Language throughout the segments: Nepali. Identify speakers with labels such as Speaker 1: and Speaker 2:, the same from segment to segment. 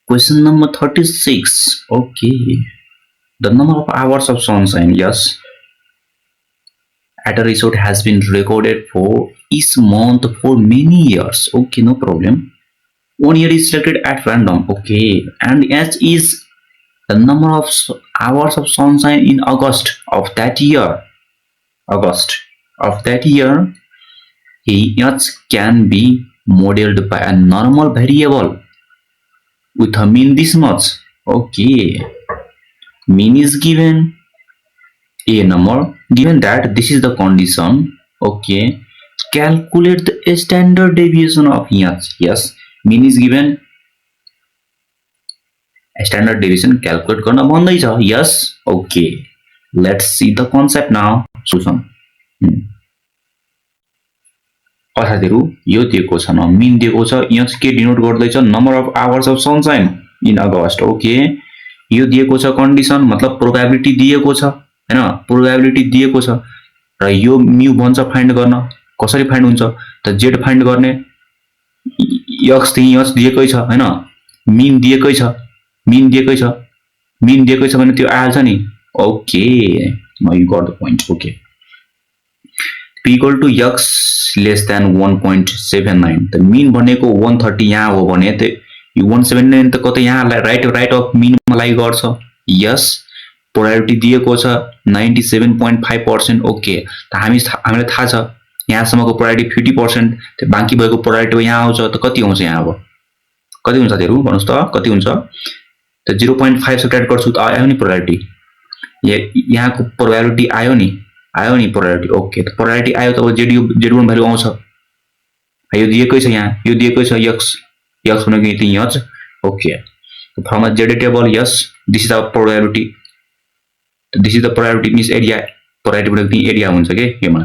Speaker 1: Question number 36. Okay. The number of hours of sunshine, yes, at a resort has been recorded for each month for many years. Okay, no problem. 1 year is selected at random. Okay, and H is the number of hours of sunshine in August of that year. August of that year, H can be modeled by a normal variable with a mean this much. Okay, mean is given a number. Given that this is the condition, okay, calculate the standard deviation of H. Yes, mean is given, standard deviation calculate गर्न भन्दैछ. Yes, okay, let's see the concept now. Solution. साथीहरु यो दिएको छ न, mean दिएको छ, यहाँ के डिनोट गर्दैछ, number of hours of sunshine in August. Okay, यो दिएको छ कन्डिसन, मतलब प्रोबेबिलिटी दिएको छ हैन, प्रोबेबिलिटी दिएको छ र यो म्यू भन्छ फाइन्ड गर्न. कसरी फाइन्ड हुन्छ त, जेड फाइन्ड गर्ने, एक्स चाहिँ यस दिएकै छ हैन, मीन दिएकै छ, मीन दिएकै छ, मीन दिएकै छ भने त्यो आइहाल्छ नि. Okay, now you got the point. Okay, p equal to x less than 1.79. त मीन भनेको 130 यहाँ हो भने त यो 179 त कतै यहाँ राइट अफ मीन मा लागि गर्छ. यस, प्रोबेबिलिटी दिएको छ 97.5%. ओके, त हामीलाई थाहा छ यहाँसम्मको प्रोबेबिलिटी 50%, त बाँकी भएको प्रोबेबिलिटी यहाँ आउँछ. त कति आउँछ यहाँ, अब कति हुन्छ साथीहरु भन्नुस् त, कति हुन्छ त 0.5 सब्ट्र्याक्ट गर्छु त आयो नि प्रोबेबिलिटी, यहाँको प्रोबेबिलिटी आयो नि प्रोबेबिलिटी. ओके, त प्रोबेबिलिटी आयो त z1 भ्यालु आउँछ. यो दिएकै छ, यहाँ यो दिएकै छ x भनेको यति यहाँ छ. ओके, फर्ममा z table. Yes, this is our probability, this is the probability means area, probability भनेको एरिया हुन्छ के यसमा.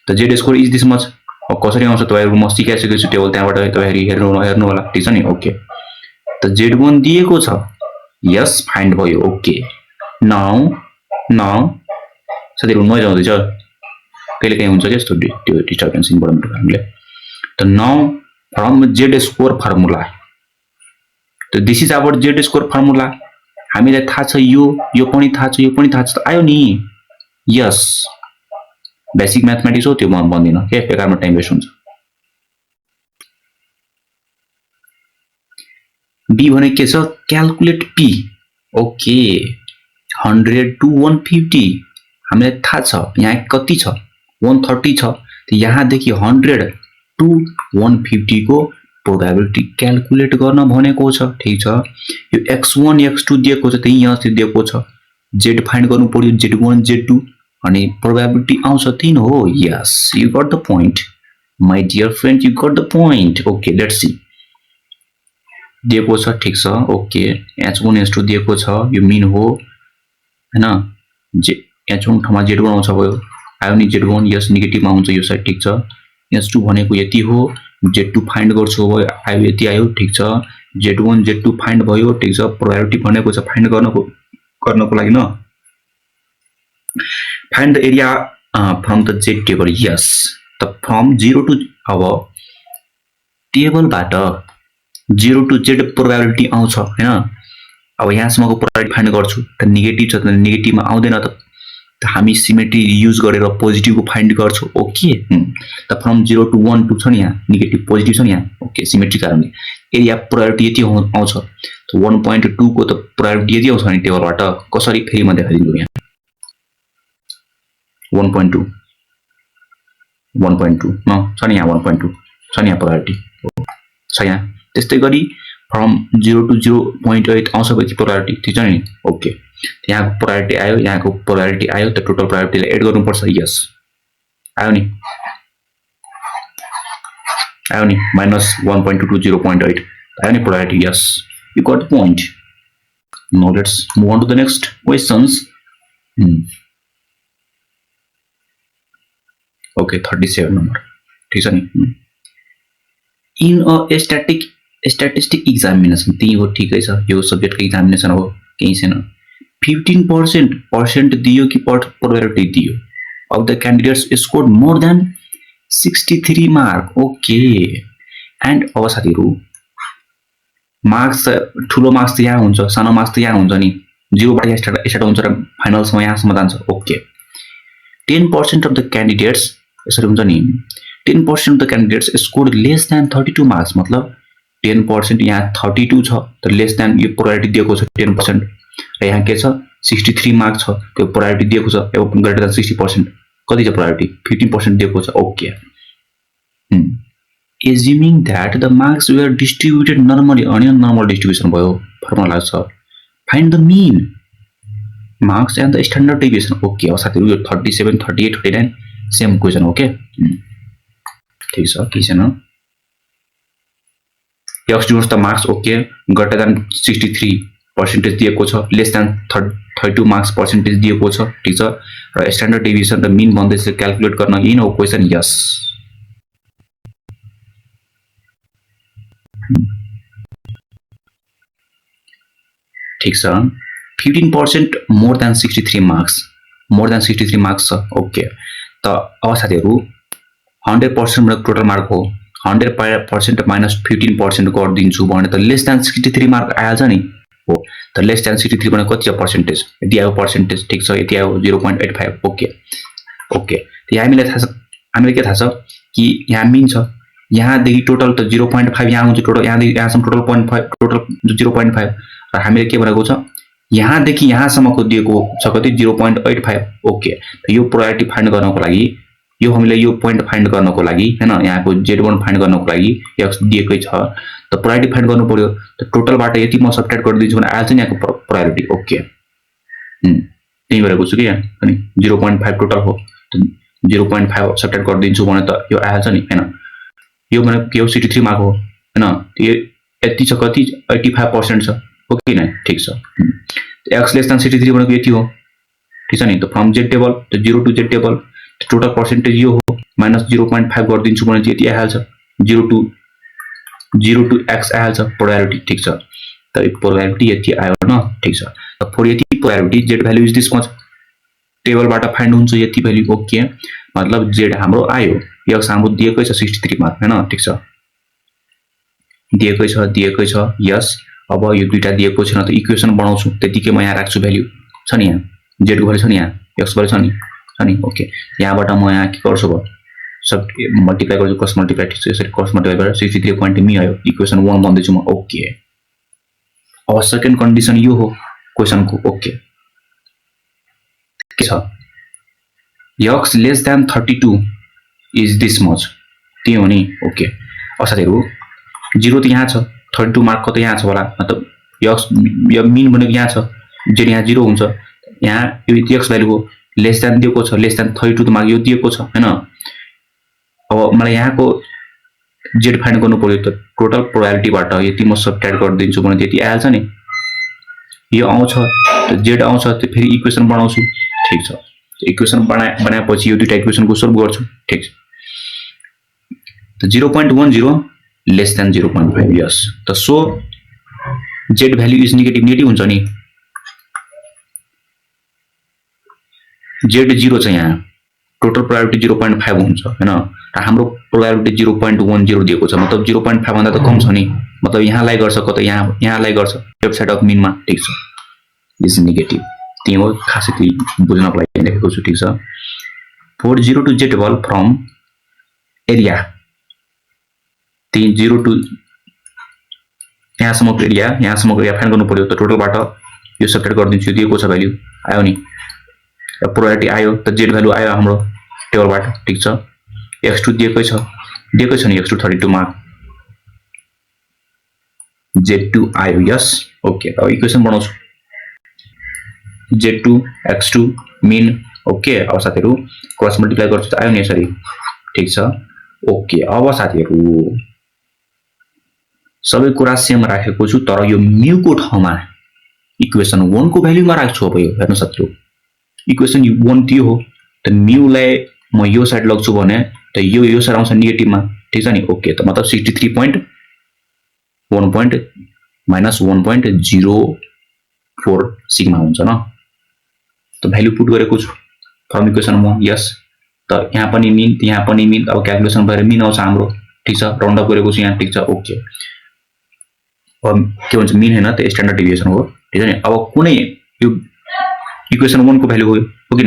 Speaker 1: त z square is this much. कसरी आउँछ तपाईहरु म सिकाइसकेको छु टेबल, त्यहाँबाट तपाईहरु हेर्नु होला, ठीक छ नि. ओके, त z1 दिएको छ. यस, फाइन्ड भयो. ओके, नाउ साथीहरु नोइज आउँदैछ, कहिले काहीँ हुन्छ त्यस्तो त्यो डिस्टर्बेन्स इन्भर्मेन्ट कारणले. त now from Z square formula, त this is our Z square formula. हामीलाई थाहा छ यो पनि थाहा छ, यो पनि थाहा छ, त आयो नि. यस, बेसिक म्याथमेटिक्स हो, त्यो म भन्दिन के, बेकारमा टाइम वेस्ट हुन्छ. बी भने के छ, क्याल्कुलेट पी. ओके, 100 to 150 हामीलाई थाहा छ यहाँ कति छ, 130 छ. त यहाँदेखि 100 to 150 को प्रोबेबिलिटी क्याल्कुलेट गर्न भनेको छ. ठीक छ, यो x1 x2 दिएको छ, त्यही यहाँ दिएको छ. z फाइन्ड गर्नु पर्यो, z1 z2, अनि प्रोबेबिलिटी आउँछ 3 हो. Yes, you got the point my dear friend, you got the point. Okay, let's see, दिएको छ. ठीक छ. ओके, h1 h2 दिएको छ, यो मीन हो हैन. h1 ठाउँमा z1 आउँछ, भयो आयो नि z1. यस, नेगेटिभमा आउँछ यो साइड. ठीक छ, h2 भनेको यति हो, z2 फाइन्ड गर्छु, भयो आयो यति आयो. ठीक छ, z1 z2 फाइन्ड भयो. ठीक छ, प्रोबेबिलिटी भनेको छ फाइन्ड गर्नको लागि न, find the area from the z table. Yes, त फ्रम 0 टु, अब टेबलबाट 0 टु z प्रोबेबिलिटी आउँछ हैन. अब यहाँसम्मको प्रोबेबिलिटी फाइन्ड गर्छु, त नेगेटिभ छ, त नेगेटिभमा आउँदैन, त हामी सिमेट्री युज गरेर पोजिटिभको फाइन्ड गर्छौं. ओके, त फ्रम 0 टु 1 2 छ नि, यहाँ नेगेटिभ पोजिटिभ छ नि यहाँ. ओके, सिमेट्री कारणले एरिया प्रोबेबिलिटी यति आउँछ. त 1.2 को त प्रोबेबिलिटी यति आउँछ नि टेबलबाट. कसरी फेरि म देखाइदिन्छु. यहाँ 1.2 न छ नि, यहाँ 1.2 छ नि, यहाँ प्रोबेबिलिटी छ यहाँ. त्यस्तै गरी फ्रम 0 टु 0.8 आउँछ कति प्रोबेबिलिटी. ठीक छ नि. ओके, यहाँको प्रोबेबिलिटी आयो, यहाँको प्रोबेबिलिटी आयो, त टोटल प्रोबेबिलिटीलाई एड गर्नुपर्छ. यस, आयो नि -1.2 to 0.8 आयो नि probability. Yes, you got the point. Now let's move on to the next questions. Okay, 37 number. ठीक छ नि. इन अ स्ट्याटिस्टिक एक्जामिनेसन, त्यही हो, ठिकै छ, यो सब्जेक्टको एक्जामिनेसन हो, केही छैन. 15% दियो कि प्रोबेबिलिटी दियो of the candidates scored more than 63 mark. Okay, and अब साथीहरु मार्क्स ठुलो मार्क्स त यहाँ हुन्छ, सानो मार्क्स त यहाँ हुन्छ नि, 0 बाट स्टार्ट हुन्छ र फाइनल्समा यहाँसम्म जान्छ। ओके 10% अफ द क्यान्डिडेट्स यसरी हुन्छ नि, 10% of the candidates score less than 32 marks, मतलब 10% यहाँ 32 छ तर लेस देन यो प्रायोरिटी दिएको छ 10% र यहाँ के छ 63 मार्क्स छ, त्यो प्रायोरिटी दिएको छ ग्रेटर देन 60%, कति छ प्रायोरिटी 15% दिएको छ। Okay assuming that the marks were distributed normally, अनि नर्मल डिस्ट्रिब्युसन भयो, फर्मुला लाग्छ find the mean marks and the standard deviation। Okay अब साथीहरु यो 37 38 39 सेम क्वेशन हो के, ठीक छ के छैन, एक्स दिनुहोस् त मार्क्स। ओके ग्रेटर देन 63% दिएको छ, लेस देन 32 मार्क्स पर्सेन्टेज दिएको छ, ठीक छ, र स्ट्यान्डर्ड डेभिएसन र मिन भन्दैछ क्याल्कुलेट गर्न, यही हो क्वेशन। यस ठीक छ, 15% more than 63 marks, more than 63 marks छ। ओके त अब साथीहरु 100% टोटल मार्क हो, 100% माइनस 15% गरिदिन्छु भने त लेस देन 63 मार्क आइहाल्छ नि हो, त लेस देन 63 भने कति छ पर्सेन्टेज, यति आयो पर्सेन्टेज, ठीक छ, यति आयो 0.85। ओके ओके त हामीलाई थाहा छ, हामीलाई के थाहा छ कि यहाँ मिन छ, यहाँदेखि टोटल त 0.5 यहाँ हुन्छ, टोटल यहाँदेखि यहाँसम्म टोटल 0.5, टोटल 0.5 र हामीले के भनेको छ यहाँदेखि यहाँसम्मको दिएको छ कति 0.85। ओके त यो प्रायोरिटी फाइन्ड गर्नको लागि, यो हामीले यो पोइन्ट फाइन्ड गर्नको लागि हैन, यहाँको z1 फाइन्ड गर्नको लागि x दिएकै छ, त प्रायोरिटी फाइन्ड गर्नु पर्यो, त टोटलबाट यति म सबट्र्याक्ट गरिदिन्छु भने आइहाल्छ नि यहाँको प्रायोरिटी। ओके त्यही गरेको छु कि यहाँ अनि 0.5 टोटल हो, त 0.5 सबट्र्याक्ट गरिदिन्छु भने त यो आइहाल्छ नि हैन, यो भने के हो 63 मार्क हो हैन, यो यति छ कति 85% छ। ओके न ठीक छ, x लेस देन 63 भनेको यति हो, ठीक छ नि, त फ्रम z टेबल त 0 to z table total percentage यो हो, माइनस 0.5 गरिदिन्छु भने चाहिँ यति आइहाल्छ, 0 टु x आइहाल्छ प्रायोरिटी, ठीक छ, त प्रायोरिटी यति आयो न, ठीक छ, त फर यति priority z value is this much, टेबलबाट फाइन्ड हुन्छ यति भ्यालु। ओके मतलब z हाम्रो आयो, x हाम्रो दिएकै छ 63 मार्क हैन, ठीक छ, दिएकै छ यस। अब यो दुईटा दिएको छैन त इक्वेसन बनाउँछु, त्यतिकै म यहाँ राख्छु भ्यालु छ नि, यहाँ z को भ्यालु छ नि, यहाँ x भ्यालु छ नि। ओके यहाँबाट म यहाँ के गर्छु भयो सब मल्टिप्लाई गर्छु, क्रस मल्टिप्लाई, ठीक छ, यसरी क्रस मल्टिप्लाई गरेर 63.मी आयो, इक्वेसन 1 भन्दैछु म। ओके अब सेकेन्ड कन्डिसन यो हो क्वेशनको। ओके के छ x less than 32 is this much, त्यही हो नि। ओके अब साथीहरु 0 त यहाँ छ, 32 मार्क कतै यहाँ छ होला, मतलब x यो मिन भनेको यहाँ छ, z यहाँ 0 हुन्छ, यहाँ यो x भ्यालु हो, लेस देन दिएको छ, लेस देन 32 त मार्क यो दिएको छ हैन। अब मलाई यहाँको z फाइन्ड गर्नु पर्यो, त टोटल प्रोबेबिलिटीबाट यति म सबट्र्याक्ट गरिदिन्छु भने त्यति आइहाल्छ नि, यो आउँछ त z आउँछ, त फेरि इक्वेसन बनाउँछु, ठीक छ, इक्वेसन बनाएपछि यो दुईटा इक्वेसनको सल्भ गर्छु, ठीक छ, त 0.10 लेस देन 0.5। यस त so z value is negative हुन्छ नि, z 0 छ, यहाँ टोटल प्रोबेबिलिटी 0.5 हुन्छ हैन, र हाम्रो प्रोबेबिलिटी 0.10 दिएको छ, मतलब 0.5 भन्दा त कम छ नि, मतलब यहाँ लाई गर्छ कतै यहाँ लाई गर्छ लेफ्ट साइड अफ मिनमा, ठीक छ, इज नेगेटिभ, त्यही हो खासै त्यही बुझ्नको लागि लेखेको छु, ठीक छ। For 0 to z table from area, त्यही 0 टु यहाँसम्मको एरिया फाइन्ड गर्नु पर्यो, त टोटलबाट यो सबट्र्याक्ट गरिदिन्छु, दिएको छ भ्यालु आयो नि, प्रोबेबिलिटी आयो, त z भ्यालु आयो हाम्रो टेबलबाट, ठीक छ, x2 दिएकै छ नि, x2 32 मार्क, z2 आयो, यस। ओके अब इक्वेसन बनाउँछु, z2 x2 मिन। ओके अब साथीहरु क्रस मल्टिप्लाई गर्छु त आयो नि यसरी, ठीक छ। ओके अब साथीहरु सबै कुरा सेम राखेको छु, तर यो म्यू को ठाउँमा इक्वेसन 1 को भ्यालुमा राख्छु। अब यो हेर्नु साथीहरु इक्वेसन 1 त्यो हो, त म्यू लाई म यो साइड लग्छु भने त यो साइड आउँछ नेगेटिभमा, ठीक छ नि। ओके त मतलब 63.1 माइनस 1.04 सिग्मा हुन्छ न, त भ्यालु पुट गरेको छु फ्रम इक्वेसन 1। यस त यहाँ पनि मिन, यहाँ पनि मिन, अब क्याल्कुलेसन भएर मिन आउँछ हाम्रो, ठीक छ, राउन्ड अप गरेको छु यहाँ, ठीक छ। ओके के भन्छ मिन हैन त्यो स्ट्यान्डर्ड डेभिएसन हो ठीक छ नि। अब कुनै यो इक्वेसन 1 को भ्यालु हो कि न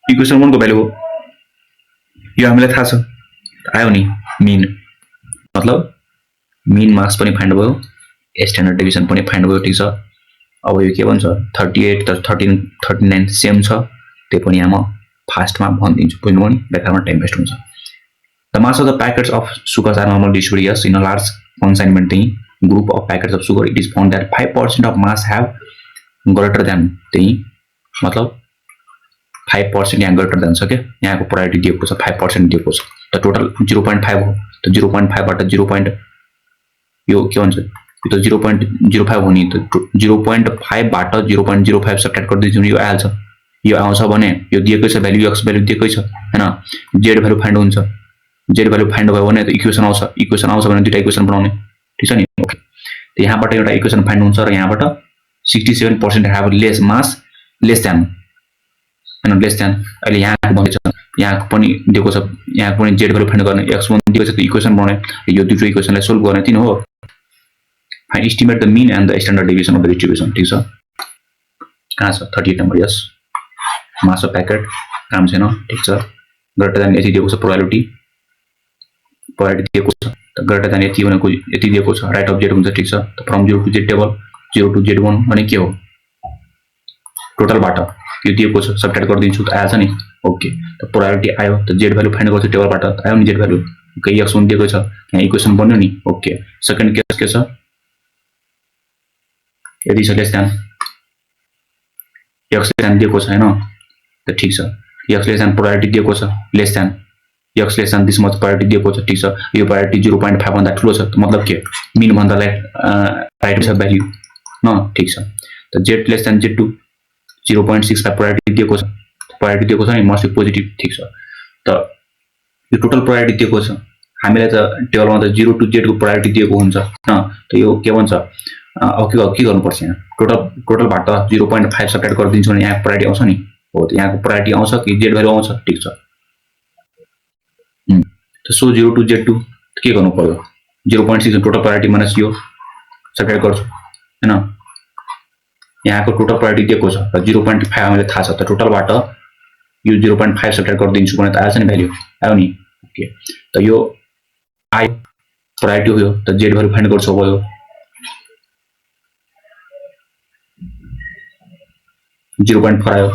Speaker 1: इक्वेसन 1 को भ्यालु हो यो हामीलाई थाहा छ आयो नि मिन मतलब मिन मार्क्स पनि फाइन्ड भयो स्ट्यान्डर्ड डेभिएसन पनि फाइन्ड भयो ठीक छ। अब यो के भन्छ 38 त 13 39 सेम छ त्यो पनि यहाँ म फास्टमा भनिदिन्छु बुझ्नुभयो नि बेकारमा टाइम वेस्ट हुन्छ। The mass of the packets of sugar are normal distributed yes in a large consignment thing group of packets of sugar it is found that 5% of mass have greater than त्यही मतलब 5% यहाँ greater than छ के यहाँको प्रायोरिटी दिएको छ 5% दिएको छ त टोटल 0.5 हो त 0.5 बाट 0. यो के भन्छ यो त 0.05 हो नि त 0.5 बाट 0.05 सब्ट्र्याक्ट गर्दिन्छु यो आइहाल्छ यो आउँछ भने यो दिएकै छ भ्यालु x भ्यालु दिएकै छ हैन z भ्यालु फाइन्ड हुन्छ z भ्यालु फाइन्ड भयो भने त इक्वेसन आउँछ भने दुईटा इक्वेसन बनाउने ठीक छ नि ओके। त यहाँबाट एउटा इक्वेसन फाइन्ड हुन्छ र यहाँबाट 67% have lace mass less than हैन लेस देन अहिले यहाँको भन्दैछ यहाँको पनि दिएको छ यहाँको पनि z भ्यालु फाइन्ड गर्ने x1 दिएको छ त इक्वेसन बनाउने यो दुईटै इक्वेसनलाई सोल्भ गर्ने तिन हो। Find estimate the mean and the standard deviation of the distribution ठीक छ कहाँ छ 38 number yes mass of packet काम छैन ठीक छ ग्रेटर देन यति दिएको छ प्रोबेबिलिटी दिएको छ त ग्रेटर देन यति भनेको यति दिएको छ राइट अफ z हुन्छ ठीक छ त from 0 to z table 0 to z1 भने के हो टोटलबाट यो दिएको छ सब्ट्र्याक्ट गरिदिन्छु त आएछ नि ओके त प्रोबेबिलिटी आयो त z भ्यालु फाइन्ड गर्छु टेबलबाट आयो नि z भ्यालु ओके x1 दिएको छ यहाँ इक्वेसन बन्यो नि ओके। सेकेन्ड केस के छ यदि छ less than x less than दिएको छ हैन त ठीक छ x लेस देन प्रोबेबिलिटी दिएको छ less than x less than this much priority दिएको छ ठीक छ यो प्रायोरिटी 0.5 भन्दा ठुलो छ मतलब के मिन भन्दा राइट छ भ्यालु न ठीक छ त z less than z2 0.65 priority दिएको छ नि मस्ट बी पोजिटिभ ठीक छ त यो टोटल प्रायोरिटी दिएको छ हामीलाई त टेबलमा त 0 टु z को प्रायोरिटी दिएको हुन्छ न त यो के भन्छ अब के गर्नुपर्छ यहाँ टोटलबाट 0.5 सब्ट्र्याक्ट गरिदिन्छु भने यहाँ प्रायोरिटी आउँछ नि हो त यहाँको प्रायोरिटी आउँछ कि z भ्यालु आउँछ ठीक छ त सो 0 टु z2 के गर्नु पर्यो 0.6 टोटल प्रायोरिटी माइनस यो सब्ट्र्याक्ट गर्छु हैन यहाँको टोटल प्रायोरिटी दिएको छ र 0.5 हामीले थाहा छ त टोटलबाट यो 0.5 सब्ट्र्याक्ट गरिदिन्छु भने त आएछ नि भ्यालु आयो नि ओके त यो आयो प्रायोरिटी हो त z भ्यालु फाइन्ड गर्छु भयो 0.4 आयो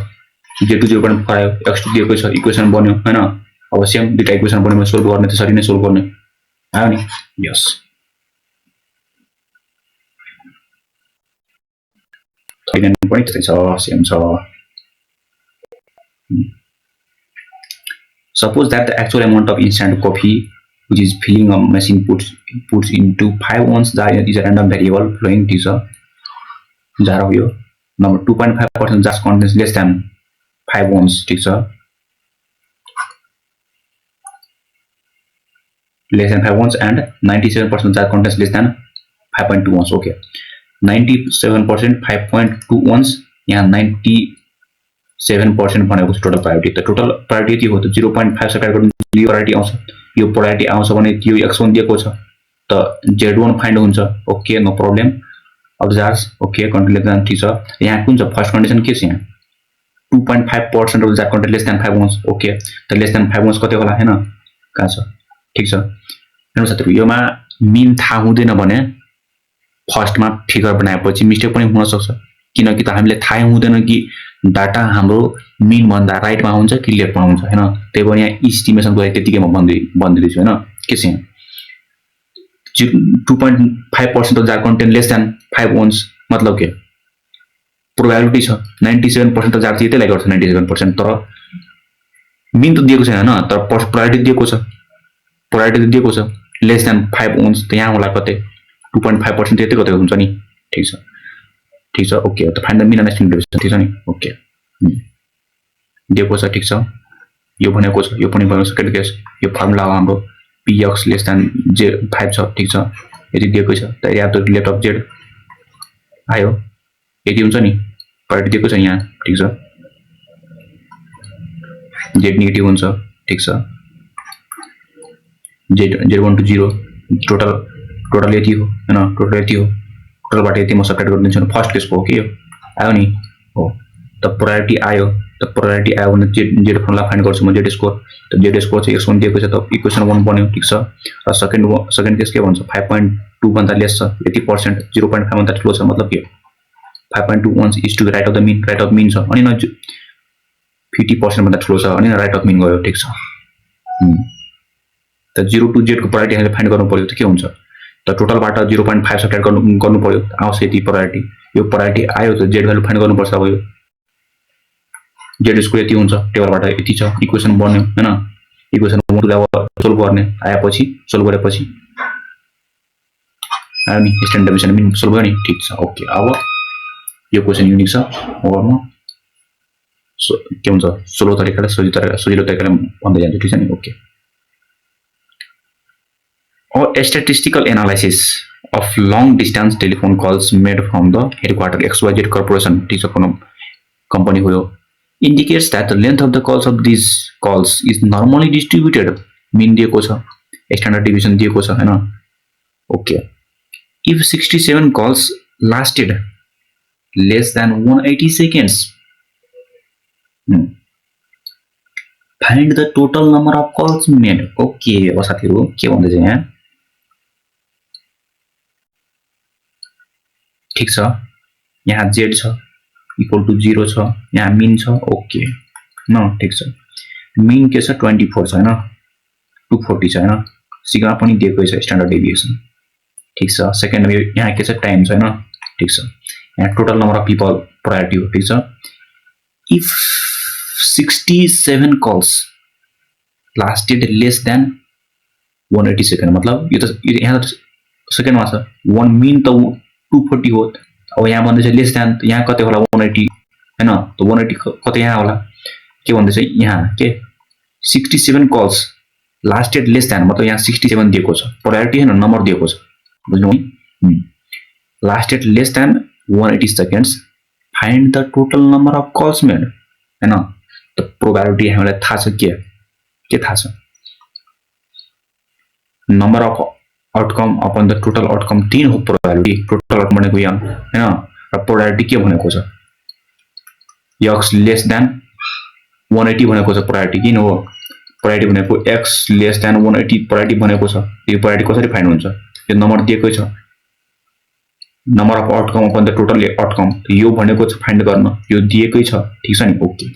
Speaker 1: z2 0.4 आयो x2 दिएको छ इक्वेसन बन्यो हैन अब सेम दुईटा इक्वेसन बनेमा सोल्भ गर्ने त्यसरी नै सोल्भ गर्ने आयो नि यस छैन पनि त्यस्तै छ सेम छ। Suppose that the actual amount of instant coffee which is filling a machine puts into 5 ounce jar is a random variable flowing this jar हो यो number 2.5% jar contains less than 5 ounce ठीक छ less than 5 ounce and 97% jar contains less than 5.2 ounce okay 97% 5.2 ounce यहाँ 97% भनेको टोटल प्रायोरिटी त टोटल प्रायोरिटी हो त 0.5 सब्ट्र्याक्ट गर्नु यो प्रायोरिटी आउँछ यो प्रायोरिटी आउँछ भने त्यो x1 दिएको छ त z1 फाइन्ड हुन्छ okay no problem observe okay continue ठीक छ। यहाँ कुन छ फर्स्ट कन्डिसन के छ यहाँ 2.5% of jar content less than 5 ounce okay त लेस देन 5 ounce कति होला हैन कहाँ छ ठीक छ। हेर्नु साथीहरु योमा मिन थाहा हुँदैन भने फर्स्टमा फिगर बनाएपछि मिस्टेक पनि हुन सक्छ किनकि त हामीले थाहा हुँदैन कि डाटा हाम्रो मिन भन्दा राइटमा हुन्छ कि लेफ्टमा हुन्छ हैन त्यही भएर यहाँ एस्टिमेसन गरे त्यतिकैमा भन्दिदैछु हैन के छ 2.5% of jar content less than 5 ounce मतलब के प्रोबेबिलिटी छ 97% जार चाहिँ यतैलाई गर्छ 97% तर मिन त दिएको छैन हैन तर प्रायोरिटी दिएको छ लेस देन 5 ounce त यहाँ होला कतै 2.5% यतै कतै हुन्छ नि ठीक छ ओके त find the mean and estimate ठीक छ नि ओके दिएको छ ठीक छ यो भनेको छ यो पनि भयो सेकेन्ड केस यो फर्मुला हो हाम्रो px लेस देन j5 छ ठीक छ यदि दिएको छ त area of the left of z आयो यदि हुन्छ नि प्रायोरिटी दिएको छ यहाँ ठीक छ z नेगेटिभ हुन्छ ठीक छ z1 टु 0 टोटल टोटल यति हो हैन, टोटल यति हो, टोटलबाट यति म सब्ट्र्याक्ट गरिदिन्छु। फर्स्ट केसको हो कि यो आयो नि हो। त प्रायोरिटी आयो, त प्रायोरिटी आयो भने जेड फर्मुला फाइन्ड गर्छु म, जेड स्कोर। त जेड स्कोर चाहिँ x1 दिएको छ, त इक्वेसन 1 बन्यो, ठीक छ। र सेकेन्ड केस के भन्छ, 5.2 भन्दा लेस छ, यति पर्सेन्ट, 0.5 भन्दा ठुलो छ, मतलब के 5.2 is to right of the mean, right of mean छ, अनि न 50% भन्दा ठुलो छ, अनि राइट अफ मिन गयो, ठीक छ। त 0 to z को प्रायोरिटी हामीले फाइन्ड गर्नु पर्यो, त के हुन्छ, त टोटलबाट 0.5 सब्ट्र्याक्ट गर्नु पर्यो, आउँछ यति प्रायोरिटी। यो प्रायोरिटी आयो, त जेड भ्यालु फाइन्ड गर्नुपर्छ। अब यो जेड स्कोर यति हुन्छ, टेबलबाट यति छ, इक्वेसन बन्यो हैन। इक्वेसन अब सोल्भ गर्ने, आएपछि सोल्भ गरेपछि आयो नि, स्ट्यान्डर्ड डेभिएसन मिन सोल्भ गर्ने, ठीक छ, ओके। अब यो क्वेसन युनिक छ, गर्नु के हुन्छ, सोल्भ तरिकाले सजिलो तरिकाले भन्दै जान्छु, ठीक छ नि, okay. Or a statistical analysis of long distance telephone calls made from the headquarter XYZ corporation, ठीक छ, कुनै company हो, indicates that the length of the calls of these calls is normally distributed, mean दिएको छ, standard deviation दिएको छ हैन, okay. If 67 calls lasted less than 180 seconds, find the total number of calls made, okay. अब साथीहरु के भन्दै छ यहाँ, ठीक छ, यहाँ z छ इक्वल टु 0 छ, यहाँ मिन छ, ओके न, ठीक छ। मिन के छ 24 छ हैन, 240 छ हैन, सिग्मा पनि दिएको छ, स्ट्यान्डर्ड डेभिएसन, ठीक छ। सेकेन्ड यहाँ के छ, टाइम छ हैन, ठीक छ। यहाँ total number of people priority हो, ठीक छ। If 67 calls lasted less than 180 second, मतलब यो त यहाँ सेकेन्डमा छ, 1 मिन त 240 हो। अब यहाँ भन्दैछ लेस देन, यहाँ कतै होला 180 हैन, त 180 कतै यहाँ होला, के भन्दैछ यहाँ के 67 कल्स लास्टेड लेस देन, मतलब यहाँ 67 दिएको छ, प्रायोरिटी हैन, नम्बर दिएको छ, बुझ्नु नि। Lasted less than 180 seconds, find the total number of calls made हैन। त प्रोबेबिलिटी हामीलाई थाहा छ, के थाहा छ, number of outcome upon the total outcome 3 हो प्रोबेबिलिटी, टोटल आउटकम भनेको यहाँ हैन, र प्रोबेबिलिटी के भनेको छ, x लेस देन 180 भनेको छ, प्रायोरिटी किन हो, प्रायोरिटी भनेको x लेस देन 180 प्रायोरिटी भनेको छ। यो प्रायोरिटी कसरी फाइन्ड हुन्छ, यो नम्बर दिएकै छ, number of outcome upon the total outcome, यो भनेको छ फाइन्ड गर्न, यो दिएकै छ, ठीक छ नि, ओके।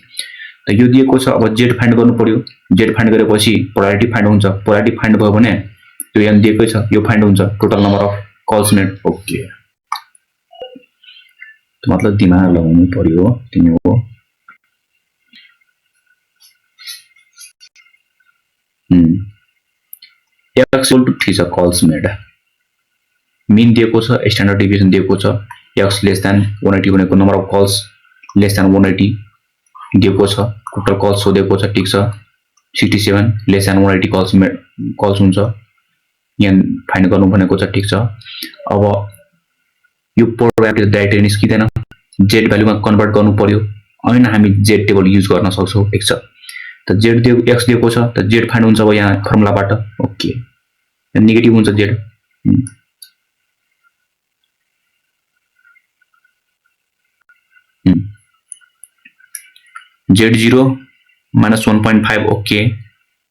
Speaker 1: त यो दिएको छ, अब z फाइन्ड गर्नु पर्यो, z फाइन्ड गरेपछि प्रायोरिटी फाइन्ड हुन्छ, प्रायोरिटी फाइन्ड भयो भने यो यहाँ दिएकै छ, यो फाइन्ड हुन्छ, total number of calls made, okay. मतलब दिमाग लगाउनु पर्यो, तिमी हो। x इक्वल टु 3 छ, कल्स मेड, मिन दिएको छ, स्ट्यान्डर्ड डेभिएसन दिएको छ, x लेस देन 180 भनेको number of calls less than 180 दिएको छ, टोटल कल्स सोधेको छ, ठीक छ। 67 लेस देन 180 कल्स हुन्छ, यहाँ फाइन्ड गर्नु भनेको छ, ठीक छ। अब यो प्रोबेबिलिटी डाइरेक्टली निस्किदैन, जेड भ्यालुमा कन्भर्ट गर्नु पर्यो, अनि हामी जेड टेबल युज गर्न सक्छौं, ठीक छ। त जेड दिएको x दिएको छ, त जेड फाइन्ड हुन्छ अब यहाँ फर्मुलाबाट, ओके। नेगेटिभ हुन्छ जेड, z0 - 1.5, ओके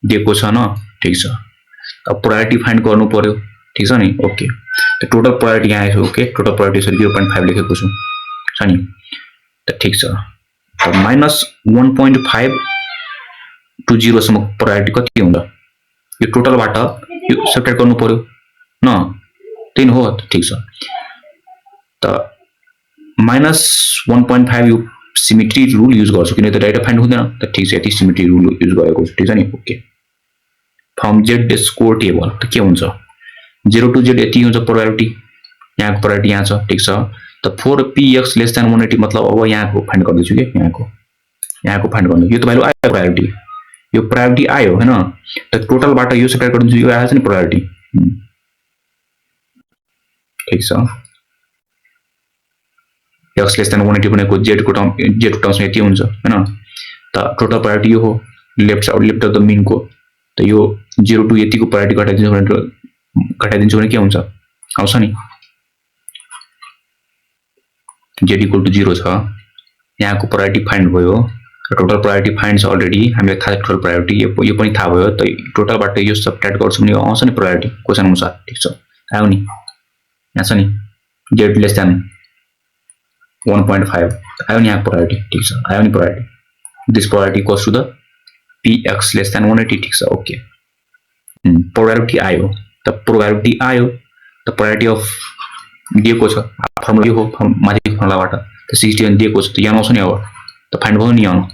Speaker 1: दिएको छ न, ठीक छ। अब प्रायोरिटी फाइन्ड गर्नु पर्यो, ठीक छ नि, ओके। त टोटल प्रायोरिटी यहाँ आयो, ओके, टोटल प्रायोरिटी 0.5 लेखेको छु छ नि, त ठीक छ। त -1.5 to 0 सम्म प्रायोरिटी कति हुन्छ, यो टोटलबाट यो सब्ट्र्याक्ट गर्नु पर्यो न, 3 हो, ठीक छ। त -1.5 यो सिमेट्री रुल युज गर्छु, किन त डाइरेक्ट फाइन्ड हुँदैन, त ठीक छ, यति सिमेट्री रुल युज गरेको छु, ठीक छ नि, okay. From Z score table त के हुन्छ, 0 to z यति हुन्छ प्रोबेबिलिटी, यहाँको प्रायोरिटी यहाँ छ, ठीक छ। त 4px लेस देन 180, मतलब अब यहाँको फाइन्ड गर्दैछु के, यहाँको फाइन्ड गर्नु, यो त भ्यालु आयो प्रायोरिटी, यो प्रायोरिटी आयो हैन, त टोटलबाट यो सब्ट्र्याक्ट गर्दिन्छु, यो आएछ नि प्रायोरिटी, ठीक छ। x लेस देन 180 भनेको z को टर्म्समा यति हुन्छ हैन, त टोटल प्रायोरिटी यो हो, लेफ्ट अफ द मिन को, त यो 0 to यतिको प्रायोरिटी घटाइदिन्छु भने के हुन्छ, आउँछ नि z इक्वल टु 0 छ यहाँको प्रायोरिटी फाइन्ड भयो टोटल प्रायोरिटी फाइन्ड छ अलरेडी हामीलाई थाहा छ टोटल प्रायोरिटी यो पनि थाहा भयो त टोटलबाट यो सबट्र्याक्ट गर्छौँ भने आउँछ नि प्रायोरिटी क्वेसन अनुसार ठीक छ आयो नि यहाँ छ नि z लेस देन 1.5 आयो नि यहाँ प्रायोरिटी ठीक छ आयो नि priority this priority equals to the px less than 180 ठीक छ ओके प्रोबेबिलिटी आयो त प्रोबेबिलिटी आयो त प्रायोरिटी अफ दिएको छ फर्मुला यो हो माथिको फर्मुलाबाट त 61 दिएको छ त यहाँ आउँछ नि अब त फाइन्ड भयो नि यहाँ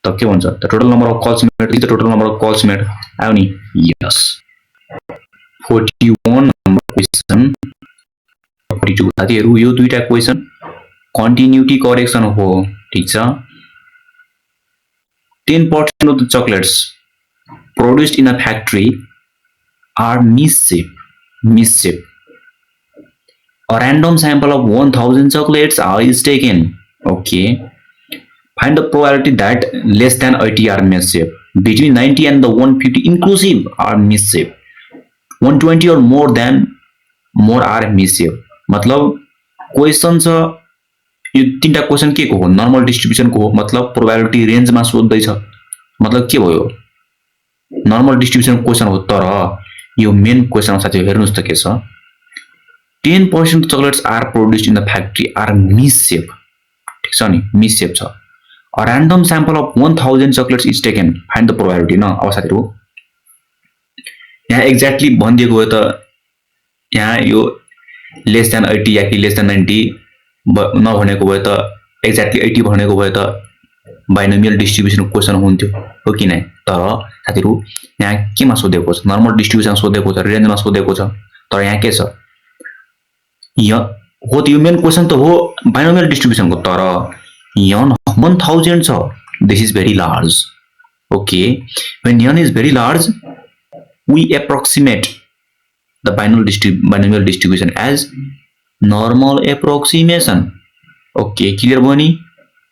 Speaker 1: त के भन्छ त total number of calls made is the total number of calls made आयो नि यस 41 नम्बर क्वेशन 42 साथीहरु यो दुईटा क्वेशन कन्टिन्युटी करेक्सन हो ठीक छ 10% of the chocolates produced in a factory are misshapen. A random sample of 1000 chocolates is taken. Okay. Find the probability that less than 80 are misshapen. Between 90 and the 150 inclusive are misshapen. 120 or more are misshapen. मतलब क्वेशन छ यो तीनटा क्वेशन के को हो नर्मल डिस्ट्रिब्युसन को हो मतलब प्रोबेबिलिटी रेंज मा सोध्दै छ मतलब के भयो नर्मल डिस्ट्रिब्युसन क्वेशन हो तर यो मेन क्वेशन साथीहरु हेर्नुस् त के छ 10% chocolates are produced in the factory are misshapen ठीक छ नि misshapen छ a random sample of 1000 chocolates is taken find the probability न अब साथीहरु यहाँ एक्ज्याक्टली भनिदिएको हो त यहाँ यो लेस देन 80 या कि लेस देन 90 नभनेको भए त एक्ज्याक्टली 80 भनेको भए त बाइनोमियल डिस्ट्रिब्युसन क्वेशन हुन्थ्यो हो कि नै तर साथीहरु यहाँ केमा सोधेको छ नर्मल डिस्ट्रिब्युसन सोधेको छ रेन्जमा सोधेको छ तर यहाँ के छ यो हो त्यो मेन क्वेशन त हो बाइनोमियल डिस्ट्रिब्युसन को तर यहाँ 1000 छ this is very large okay when n is very large we approximate the binomial distribution as normal approximation okay clear भयो नि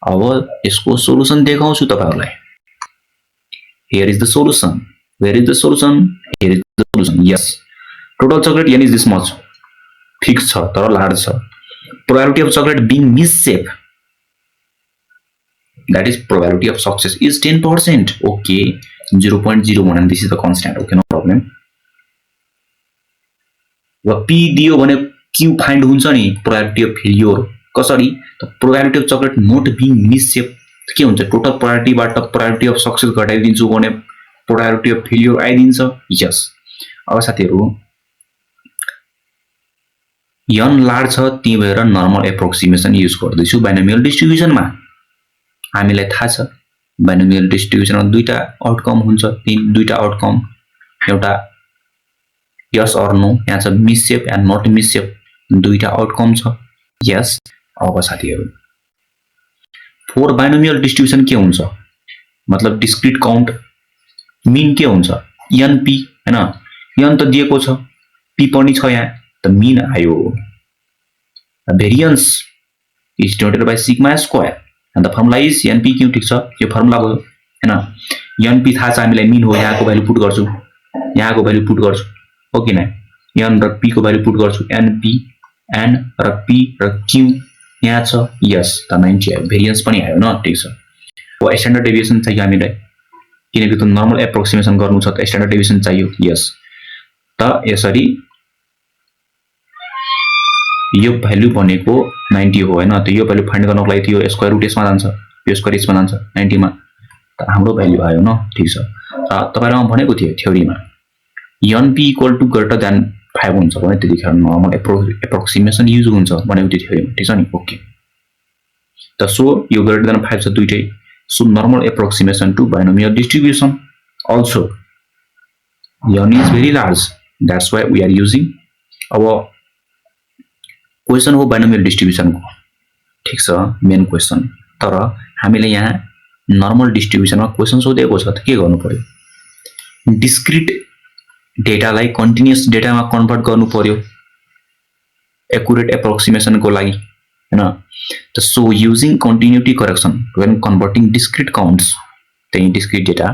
Speaker 1: अब यसको सोलुसन देखाउँछु तपाईहरुलाई here is the solution where is the solution here is the solution yes total chocolate n is this much fixed छ तर लार्ज छ probability of chocolate being misshapen that is probability of success is 10% okay 0.01 and this is the constant okay no problem र p दियो भने q फाइन्ड हुन्छ नि probability of failure कसरी त probability of chocolate not being misshapen के हुन्छ टोटल प्रोबेबिलिटीबाट प्रोबेबिलिटी अफ सक्सेस घटाइदिन्छु भने प्रोबेबिलिटी अफ फेलियर आइदिन्छ यस अब साथीहरु n लार्ज छ त्यही भएर नर्मल एप्रोक्सिमेसन युज गर्दै छु बाइनोमियल डिस्ट्रिब्युसनमा हामीलाई थाहा छ बाइनोमियल डिस्ट्रिब्युसनमा दुईटा आउटकम हुन्छ दुईटा आउटकम एउटा यस अर नो यहाँ छ मिसशेप एन्ड नट मिसशेप दुईटा आउटकम छ यस अब साथीहरु फोर बाइनोमियल डिस्ट्रिब्युसन के हुन्छ मतलब डिस्क्रिट काउन्ट मीन के हुन्छ np हैन n त दिएको छ p पनि छ यहाँ त मीन आयो variance is denoted by sigma square and the formula is np ठीक छ यो फर्मुला भयो हैन np थाहा छ हामीलाई मीन हो यहाँको भ्यालु पुट गर्छु यहाँको भ्यालु पुट गर्छु हो कि न n र p को भ्यालु पुट गर्छु np n र p र q यहाँ छ यस त 90 आयो भेरिएन्स पनि आयो न ठीक छ अब स्ट्यान्डर्ड डेभिएसन चाहियो हामीलाई किनकि त नर्मल एप्रोक्सिमेसन गर्नु छ त स्ट्यान्डर्ड डेभिएसन चाहियो यस त यसरी यो भ्यालु भनेको 90 हो हैन त यो भ्यालु फाइन्ड गर्नको लागि यो स्क्वायर रुट यसमा जान्छ यो स्क्वायर यसमा जान्छ 90 मा त हाम्रो भ्यालु आयो न ठीक छ र तपाईहरुमा भनेको थियो थ्योरीमा np equal to greater than 5 हुन्छ भने त्यतिखेर नर्मल एप्रोक्सिमेसन युज हुन्छ भनेको थियो थ्योरीमा ठीक छ नि ओके त सो यो ग्रेटर देन 5 छ दुईटै so normal approximation to binomial distribution also n is very large that's why we are using अब क्वेशन हो बाइनोमियल डिस्ट्रिब्युसन को ठीक छ मेन क्वेशन तर हामीले यहाँ नर्मल डिस्ट्रिब्युसनमा क्वेशन सोधेको छ त के गर्नु पर्यो डिस्क्रिट डेटालाई कन्टिन्युअस डेटामा कन्भर्ट गर्नु पर्यो एक्युरेट एप्रोक्सिमेसन को लागि हैन त so using continuity correction when converting discrete counts त्यही discrete data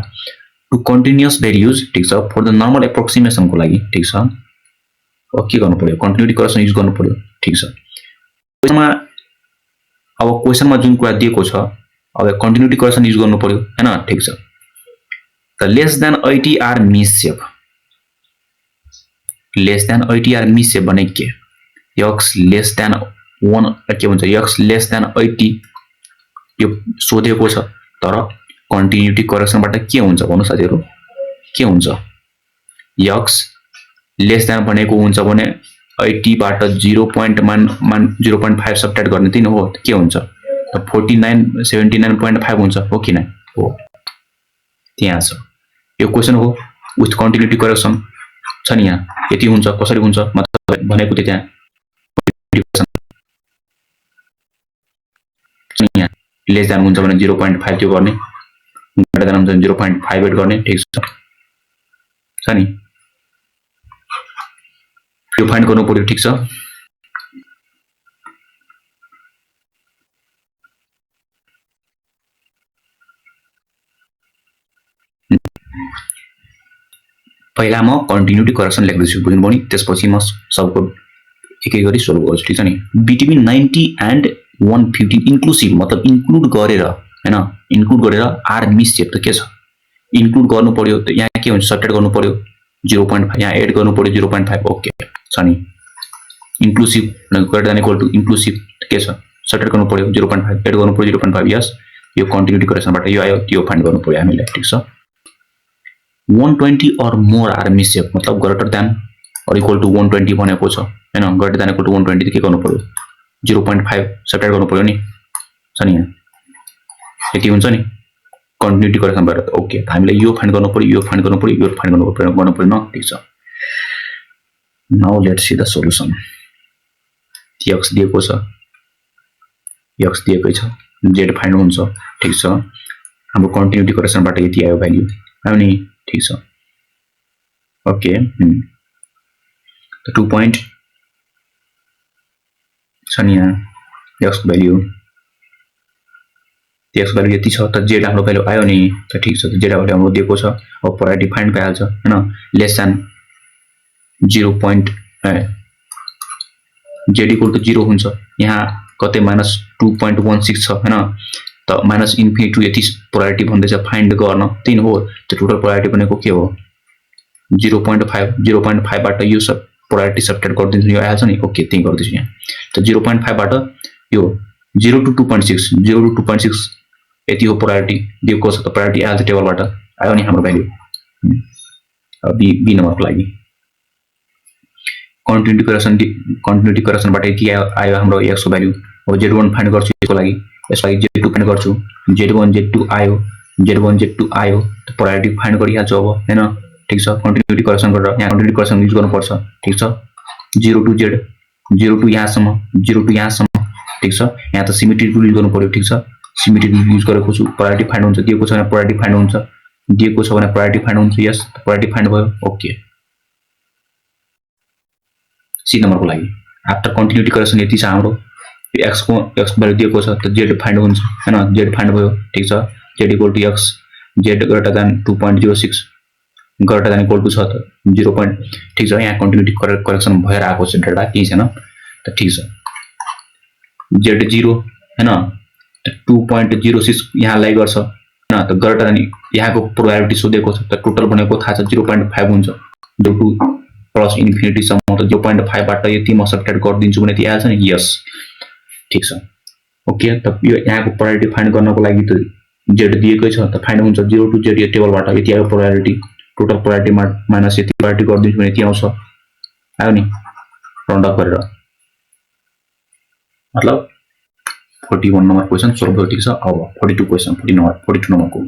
Speaker 1: to continuous values ठीक छ फर द नर्मल एप्रोक्सिमेसन को लागि ठीक छ अब के गर्नु पर्यो कन्टिन्युटी करेक्सन युज गर्नु पर्यो ठीक छ क्वेशनमा अब क्वेशनमा जुन कुरा दिएको छ अब कन्टिन्युटी करेक्सन युज गर्नु पर्यो हैन ठीक छ त less than 80 are misstep less than 80 are misstep भने के x लेस देन 1 के भन्छ x लेस देन 80 यो सोधेको छ तर कन्टिन्युटी करेक्सनबाट के हुन्छ भन्नु साथीहरु के हुन्छ x लेस देन भनेको हुन्छ भने 80 बाट 0.5 सब्ट्र्याक्ट गर्ने tin हो के हुन्छ 79.5 हुन्छ हो कि नै हो त्यहाँ छ यो क्वेशन हो विथ कन्टिन्युटी करेक्सन छ नि यहाँ यति हुन्छ कसरी हुन्छ मतलब भनेको त्यो त्यहाँ यहाँ लेस देन हुन्छ भने 0.5 त्यो गर्ने ग्रेटर देन हुन्छ 0.58 गर्ने ठीक छ नि यो फाइन्ड गर्नु पर्यो ठीक छ पहिला म कन्टिन्युटी करेक्सन लेख्दैछु बुझ्नु भयो नि त्यसपछि म सबको एक एक गरी सोल्भ गर्छु ठीक छ नि बिट्विन 90 एन्ड 115 इन्क्लुसिभ मतलब इन्क्लुड गरेर हैन इन्क्लुड गरेर आर मिससेप त के छ इन्क्लुड गर्नु पर्यो त यहाँ के हुन्छ सब्ट्र्याक्ट गर्नु पर्यो 0.5 यहाँ एड गर्नु पर्यो 0.5 ओके छ नि inclusive greater than equal to inclusive के छ सब्ट्र्याक्ट गर्नु पर्यो 0.5 एड गर्नु पर्यो 0.5 यस यो कन्टिन्युटी करेक्सनबाट यो आयो त्यो फाइन्ड गर्नु पर्यो हामीले ठीक छ 120 or more आर मिससेप मतलब greater than or equal to 120 भनेको छ हैन ग्रेटर देन इक्वल टु 120 के गर्नु पर्यो 0.5 सब्ट्र्याक्ट गर्नु पर्यो नि छ नि यहाँ यति हुन्छ नि कन्टिन्युटी करेक्सनबाट ओके हामीले यो फाइन्ड गर्नु पर्यो यो फाइन्ड गर्नु पर्यो यो फाइन्ड गर्नु पर्यो न ठीक छ now let's see the solution x दिएको छ x दिएकै छ z फाइन्ड हुन्छ ठीक छ हाम्रो कन्टिन्युटी करेक्सनबाट यति आयो भ्याल्यु आयो नि ठीक छ ओके त 2 point छ नि यहाँ x भ्याल्यु x भ्याल्यु यति छ त z हाम्रो भ्याल्यु आयो नि त ठीक छ त z भ्याल्यु हाम्रो दिएको छ अब प्रोबेबिलिटी फाइन्ड भइहाल्छ हैन less than 0. z equal to 0 हुन्छ यहाँ कतै -2.16 छ हैन त माइनस इन्फिनिटी टु यति प्रोबेबिलिटी भन्दैछ फाइन्ड गर्न तीन हो त टोटल प्रोबेबिलिटी भनेको के हो 0.5 बाट यो सब प्रोबेबिलिटी सब्ट्र्याक्ट गर्दिन्छु यो आइहाल्छ नि ओके त्यही गर्दिन्छु यहाँ त 0.5 बाट यो 0 to 2.6 यति हो प्रोबेबिलिटी दिएको छ त प्रोबेबिलिटी आइहाल्छ टेबलबाट आयो नि हाम्रो भ्याल्यु बी नम्बरको लागि कन्टिन्युटी करेक्सनबाट यति आयो हाम्रो x को भ्याल्यु अब z1 फाइन्ड गर्छु यसको लागि यसलाई z2 फाइन्ड गर्छु z1 z2 आयो z1 z2 आयो त प्रोबेबिलिटी फाइन्ड गरिहाल्छु अब हैन ठीक छ कन्टिन्युटी करेक्सन गरेर यहाँ कन्टिन्युटी करेक्सन युज गर्नुपर्छ ठीक छ 0 to z 0 to यहाँसम्म 0 to यहाँसम्म ठीक छ यहाँ त सिमेट्री रुल युज गर्नु पर्यो ठीक छ सिमेट्री रुल युज गरेको छु प्रोबेबिलिटी फाइन्ड हुन्छ दिएको छ भने प्रोबेबिलिटी फाइन्ड हुन्छ दिएको छ भने प्रोबेबिलिटी फाइन्ड हुन्छ यस प्रोबेबिलिटी फाइन्ड भयो ओके सी नम्बरको लागि आफ्टर कन्टिन्युटी करेक्सन यति छ हाम्रो x को भ्यालु दिएको छ त z फाइन्ड हुन्छ हैन z फाइन्ड भयो ठीक छ z equal to x z greater than 2.06 greater than equal to छ त 0. ठीक छ यहाँ कन्टिन्युटी करेक्सन भएर आएको छ डाटा केही छैन त ठीक छ z0 हैन त 2.06 यहाँ लाई गर्छ हैन त ग्रेटर देन यहाँको प्रोबेबिलिटी सोधेको छ त टोटल भनेको थाहा छ 0.5 हुन्छ 0 प्लस इन्फिनिटी सम्म त 0.5 बाट यति म सब्ट्र्याक्ट गरिदिन्छु भने त्यही आउँछ नि यस ठीक छ ओके त यो यहाँको प्रोबेबिलिटी फाइन्ड गर्नको लागि त z दिएकै छ त फाइन्ड हुन्छ 0 to z यो टेबलबाट यति आयो प्रोबेबिलिटी टोटल प्रोबेबिलिटी माइनस यति प्रोबेबिलिटी गरिदिन्छु भने यति आउँछ आयो नि राउन्ड अफ गरेर मतलब 41 नम्बर क्वेशन सोल्भ भयो ठीक छ अब 42 क्वेशन 42 नम्बरको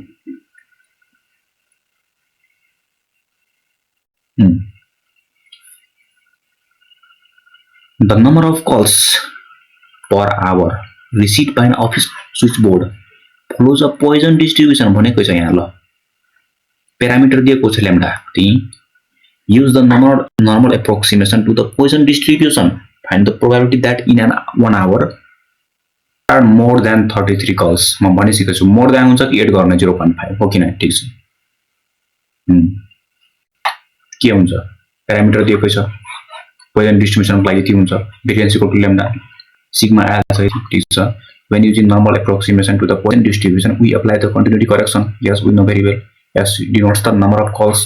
Speaker 1: The number of calls per hour received by an office switchboard follows a Poisson distribution भनेको छ यहाँ ल प्यारामिटर दिएको छ ल्याम्डा त्यही use the normal approximation to the Poisson distribution find the probability that in an 1 hour are more than 33 calls म भनिसकेको छु मोर देन हुन्छ कि एड गर्ने 0.5 हो किन ठीक छ के हुन्छ प्यारामिटर दिएकै छ पोइजन डिस्ट्रिब्युसनको लागि यति हुन्छ variance equal to lambda sigma आइहाल्छ ठिक छ when using normal approximation to the Poisson distribution we apply the continuity correction yes we know very well yes denotes the number of calls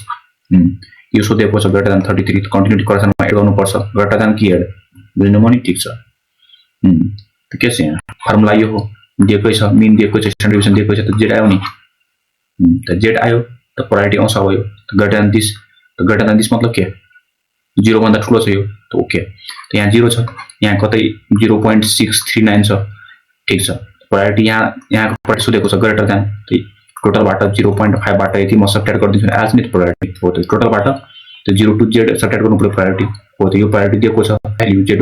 Speaker 1: यो सोधेको छ greater than 33 continuity correction मा एड गर्नुपर्छ greater than के एड बुझ्नु मनी ठीक छ त के छ यहाँ फर्मुला यो हो दिएकै छ मिन दिएकै छ स्ट्यान्डर्ड डिभिजन दिएकै छ त जेड आयो नि त जेड आयो त प्रायोरिटी आउँछ हो यो त greater than this मतलब के 0 भन्दा ठुलो छ यो त ओके त यहाँ 0 छ यहाँ कतै 0.639 छ ठीक छ प्रायोरिटी यहाँको प्रायोरिटी सोधेको छ ग्रेटर देन त टोटलबाट 0.5 बाट यति म सबट्र्याक्ट गरिदिन्छु एज निट प्रायोरिटी हो त टोटलबाट त 0 टु जेड सबट्र्याक्ट गर्नु पर्यो प्रायोरिटी हो त यो प्रायोरिटी दिएको छ भ्याल्यु जेड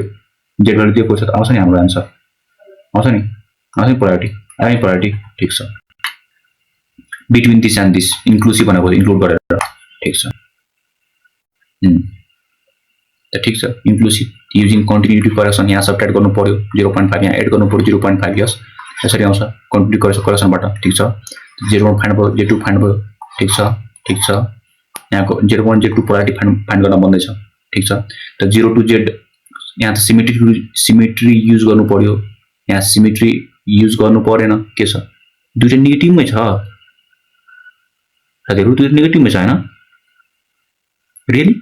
Speaker 1: भ्याल्यु दिएको छ त आउँछ नि हाम्रो आन्सर आउँछ नि प्रायोरिटी ठीक छ between this and this inclusive भनेको इन्क्लुड गरेर ठीक छ त ठीक छ इन्क्लुसिभ युजिङ कन्टिन्युटी करेक्सन यहाँ सबट्र्याक्ट गर्नु पर्यो 0.5 यहाँ एड गर्नु पर्यो 0.5 यस यसरी आउँछ कन्टिन्युटी करेक्सनबाट ठीक छ 0.1 फाइन्ड भयो z2 फाइन्ड भयो ठीक छ यहाँको 0.1 z2 प्रायोरिटी फाइन्ड गर्न बन्दैछ ठीक छ त 0 टु z यहाँ त सिमेट्री युज गर्नु पर्यो यहाँ सिमेट्री युज गर्नु परेन के छ दुईटा नेगेटिभमै छ साथीहरु दुईटा नेगेटिभमै छ हैन रियली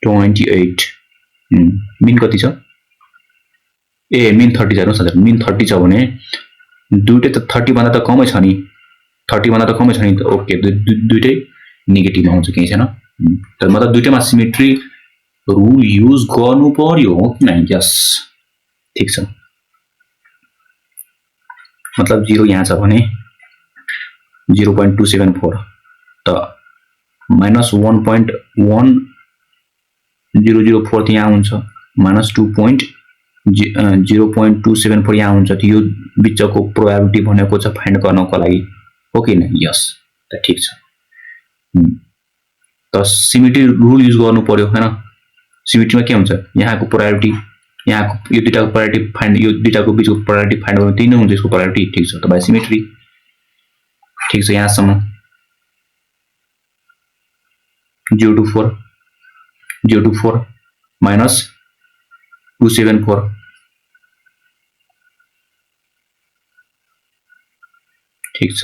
Speaker 1: 28 मिन कति छ ए मिन 30 छ हेर्नुस् हजुर मिन 30 छ भने दुईटै त 30 भन्दा त कमै छ नि 30 भन्दा त कमै छ नि त ओके दुईटै नेगेटिभ आउँछ केही छैन तर मतलब दुईटैमा सिमेट्री रुल युज गर्नु पर्यो हो कि हैन यस ठीक छ मतलब 0 यहाँ छ भने 0.274 त माइनस 1.1 004 यहाँ हुन्छ माइनस 0.274 यहाँ हुन्छ त यो बिचको प्रोबेबिलिटी भनेको छ फाइन्ड गर्नको लागि हो कि न यस त ठीक छ त सिमेट्री रुल युज गर्नु पर्यो हैन सिमेट्रीमा के हुन्छ यहाँको प्रोबेबिलिटी यहाँको यो दुईटाको प्रोबेबिलिटी फाइन्ड यो दुईटाको बिचको प्रोबेबिलिटी फाइन्ड गर्नु त्यही नै हुन्छ यसको प्रोबेबिलिटी ठीक छ त बाइ सिमेट्री ठीक छ यहाँसम्म 024 minus 274 ठीक छ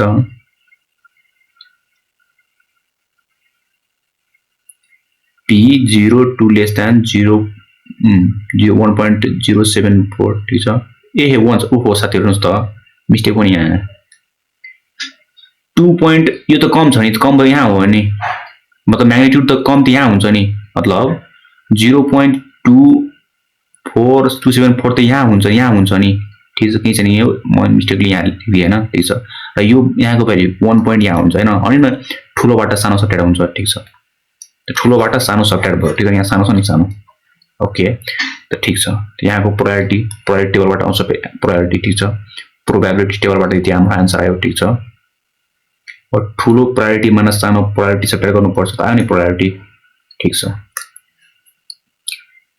Speaker 1: p 0 to less than 1.074 ठीक छ ए वन्स ओहो साथीहरु हेर्नुस् त मिस्टेक पनि यहाँ 2 point यो त कम छ नि कम भयो यहाँ हो नि मतलब मैग्नीट्यूड त कम त यहाँ हुन्छ नि मतलब 0.24274 त यहाँ हुन्छ नि ठीक छ केही छैन यो म मिस्टेकली यहाँ लेखिदिए हैन ठीक छ र यो यहाँको भ्यालु 1 point यहाँ हुन्छ हैन अनि न ठुलोबाट सानो सबट्र्याक्ट हुन्छ ठीक छ त ठुलोबाट सानो सबट्र्याक्ट भयो ठीक छ यहाँ सानो छ नि सानो ओके त ठीक छ यहाँको प्रायोरिटी टेबलबाट आउँछ प्रायोरिटी ठीक छ प्रोबेबिलिटी टेबलबाट यति हाम्रो आन्सर आयो ठीक छ और ठुलो प्रायोरिटी माइनस सानो प्रायोरिटी सबट्र्याक्ट गर्नुपर्छ त आयो नि प्रायोरिटी ठीक छ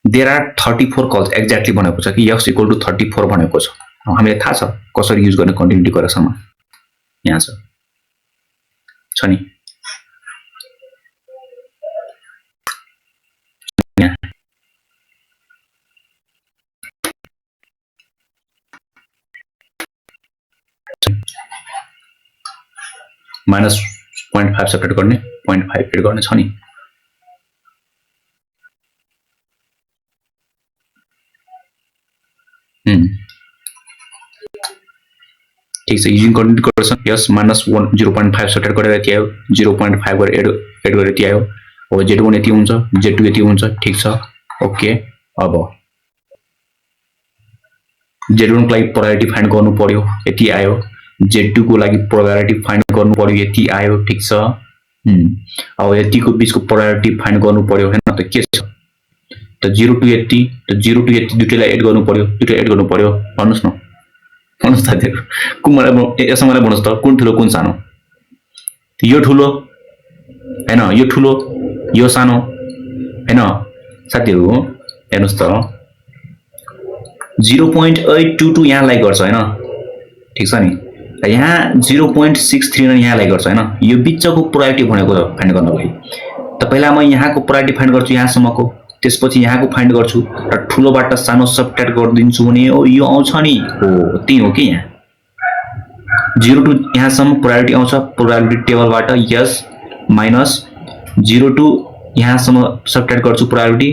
Speaker 1: देयर आर 34 कल्स एक्ज्याक्टली भनेको छ कि x इक्वल टु 34 भनेको छ हामीलाई थाहा छ कसरी युज गर्ने कन्टिन्युटी करेक्सनमा यहाँ छ नि माइनस 0.5 सबट्र्याक्ट गर्ने 0.5 एड गर्ने छ नि ठीक छ युजिङ कन्टिन्युटी करेक्सन यस माइनस 0.5 सबट्र्याक्ट गरेर यति आयो 0.5 गरेर एड गरेर यति आयो हो z1 यति हुन्छ z2 यति हुन्छ ठीक छ ओके अब z1 को लागि प्रोबेबिलिटी फाइन्ड गर्नु पर्यो यति आयो z2 को लागि प्रोबेबिलिटी फाइन्ड गर्नु पर्यो यति आयो ठीक छ अब यतिको बीचको प्रोबेबिलिटी फाइन्ड गर्नु पर्यो हैन त के छ त 0 टु यति दुईटैलाई एड गर्नु पर्यो भन्नुस् न भन्नुस् त यसमा मलाई भन्नुस् त कुन ठुलो कुन सानो यो ठुलो हैन यो ठुलो यो सानो हैन साथीहरु हेर्नुस् त 0.822 यहाँ लाइक गर्छ हैन ठीक छ नि यहाँ 0.639 यहाँ लाइक गर्छ हैन यो बिचको प्रोबेबिलिटी भनेको फाइन्ड गर्नको लागि त पहिला म यहाँको प्रायोरिटी फाइन्ड गर्छु यहाँसम्मको, त्यसपछि यहाँको फाइन्ड गर्छु र ठुलोबाट सानो सबट्र्याक्ट गरिदिन्छु भने यो आउँछ नि, हो त्यही हो कि यहाँ 0 टु यहाँसम्म प्रायोरिटी आउँछ प्रोबेबिलिटी टेबलबाट, यस माइनस 0 टु यहाँसम्म सबट्र्याक्ट गर्छु प्रायोरिटी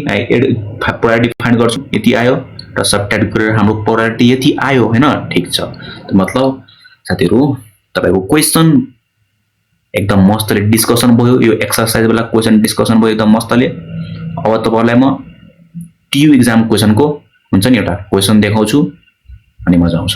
Speaker 1: फाइन्ड गर्छु, यति आयो र सबट्र्याक्ट गरेर हाम्रो प्रायोरिटी यति आयो हैन। ठीक छ, त मतलब साथीहरु तपाईको क्वेशन एकदम मस्तले डिस्कसन भयो, यो एक्सरसाइज वाला क्वेशन डिस्कसन भयो एकदम मस्तले। अब तपाईहरुलाई म टियु एक्जाम क्वेशनको हुन्छ नि एउटा क्वेशन देखाउँछु अनि मजा आउँछ।